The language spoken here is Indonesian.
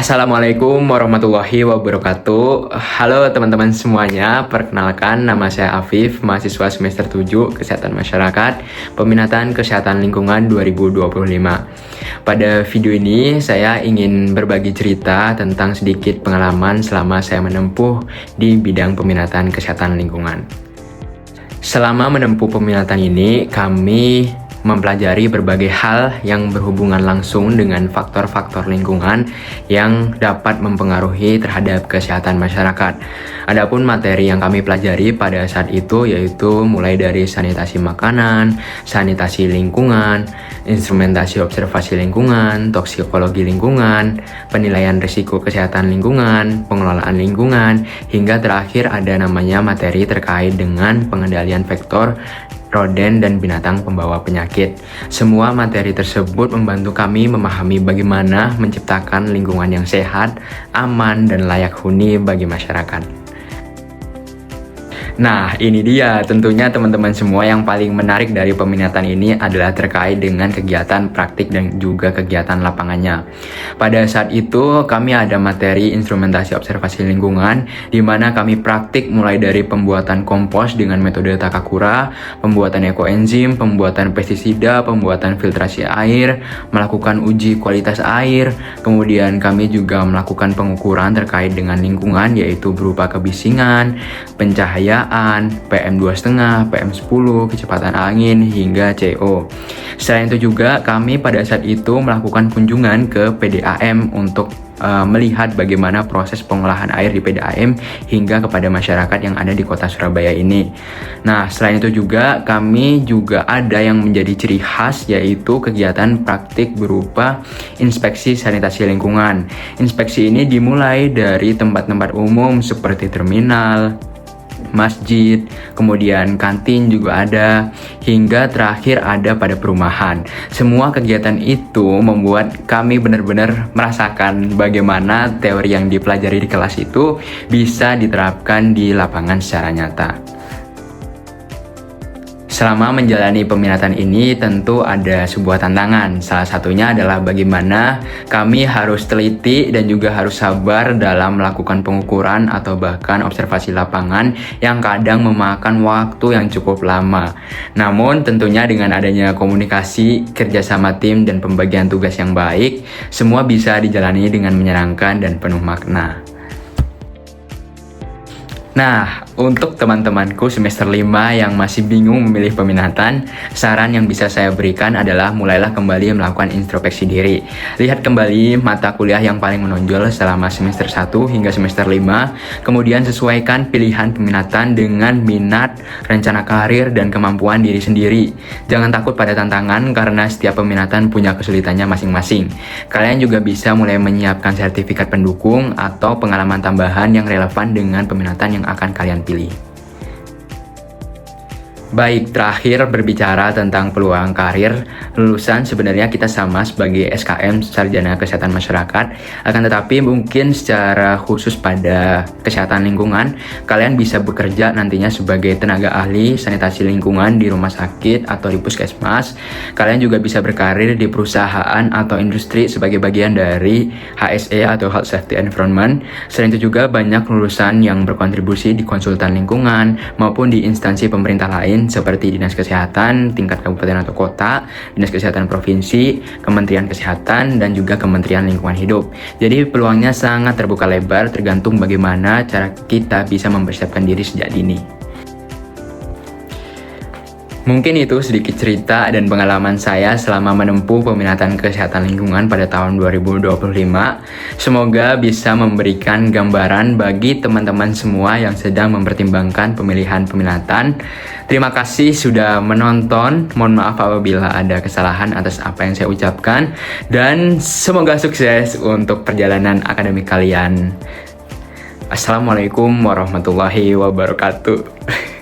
Assalamualaikum warahmatullahi wabarakatuh. Halo teman-teman semuanya, perkenalkan nama saya Afif, mahasiswa semester 7 Kesehatan Masyarakat, Peminatan Kesehatan Lingkungan 2025. Pada video ini saya ingin berbagi cerita tentang sedikit pengalaman selama saya menempuh di bidang peminatan kesehatan lingkungan. Selama menempuh peminatan ini, kami mempelajari berbagai hal yang berhubungan langsung dengan faktor-faktor lingkungan yang dapat mempengaruhi terhadap kesehatan masyarakat. Adapun materi yang kami pelajari pada saat itu yaitu mulai dari sanitasi makanan, sanitasi lingkungan, instrumentasi observasi lingkungan, toksikologi lingkungan, penilaian risiko kesehatan lingkungan, pengelolaan lingkungan, hingga terakhir ada namanya materi terkait dengan pengendalian vektor rodent dan binatang pembawa penyakit. Semua materi tersebut membantu kami memahami bagaimana menciptakan lingkungan yang sehat, aman, dan layak huni bagi masyarakat. Nah, ini dia tentunya teman-teman semua yang paling menarik dari peminatan ini adalah terkait dengan kegiatan praktik dan juga kegiatan lapangannya. Pada saat itu kami ada materi instrumentasi observasi lingkungan di mana kami praktik mulai dari pembuatan kompos dengan metode Takakura, pembuatan ekoenzim, pembuatan pestisida, pembuatan filtrasi air, melakukan uji kualitas air, kemudian kami juga melakukan pengukuran terkait dengan lingkungan yaitu berupa kebisingan, pencahayaan, PM2,5, PM10, kecepatan angin, hingga CO. Selain itu juga kami pada saat itu melakukan kunjungan ke PDAM untuk melihat bagaimana proses pengolahan air di PDAM hingga kepada masyarakat yang ada di kota Surabaya ini. Nah, selain itu juga kami juga ada yang menjadi ciri khas yaitu kegiatan praktik berupa inspeksi sanitasi lingkungan. Inspeksi ini dimulai dari tempat-tempat umum seperti terminal, masjid, kemudian kantin juga ada, hingga terakhir ada pada perumahan. Semua kegiatan itu membuat kami benar-benar merasakan bagaimana teori yang dipelajari di kelas itu bisa diterapkan di lapangan secara nyata. Selama menjalani peminatan ini tentu ada sebuah tantangan. Salah satunya adalah bagaimana kami harus teliti dan juga harus sabar dalam melakukan pengukuran atau bahkan observasi lapangan yang kadang memakan waktu yang cukup lama. Namun tentunya dengan adanya komunikasi, kerjasama tim, dan pembagian tugas yang baik, semua bisa dijalani dengan menyenangkan dan penuh makna. Nah, untuk teman-temanku semester 5 yang masih bingung memilih peminatan, saran yang bisa saya berikan adalah mulailah kembali melakukan introspeksi diri. Lihat kembali mata kuliah yang paling menonjol selama semester 1 hingga semester 5, kemudian sesuaikan pilihan peminatan dengan minat, rencana karir, dan kemampuan diri sendiri. Jangan takut pada tantangan karena setiap peminatan punya kesulitannya masing-masing. Kalian juga bisa mulai menyiapkan sertifikat pendukung atau pengalaman tambahan yang relevan dengan peminatan yang akan kalian pilih. Baik, terakhir berbicara tentang peluang karir, lulusan sebenarnya kita sama sebagai SKM Sarjana Kesehatan Masyarakat, akan tetapi mungkin secara khusus pada kesehatan lingkungan, kalian bisa bekerja nantinya sebagai tenaga ahli sanitasi lingkungan di rumah sakit atau di puskesmas. Kalian juga bisa berkarir di perusahaan atau industri sebagai bagian dari HSE atau Health Safety Environment. Selain itu juga banyak lulusan yang berkontribusi di konsultan lingkungan maupun di instansi pemerintah lain seperti Dinas Kesehatan tingkat kabupaten atau kota, Dinas Kesehatan Provinsi, Kementerian Kesehatan, dan juga Kementerian Lingkungan Hidup. Jadi peluangnya sangat terbuka lebar tergantung bagaimana cara kita bisa mempersiapkan diri sejak dini. Mungkin itu sedikit cerita dan pengalaman saya selama menempuh peminatan kesehatan lingkungan pada tahun 2025. Semoga bisa memberikan gambaran bagi teman-teman semua yang sedang mempertimbangkan pemilihan peminatan. Terima kasih sudah menonton. Mohon maaf apabila ada kesalahan atas apa yang saya ucapkan. Dan semoga sukses untuk perjalanan akademik kalian. Assalamualaikum warahmatullahi wabarakatuh.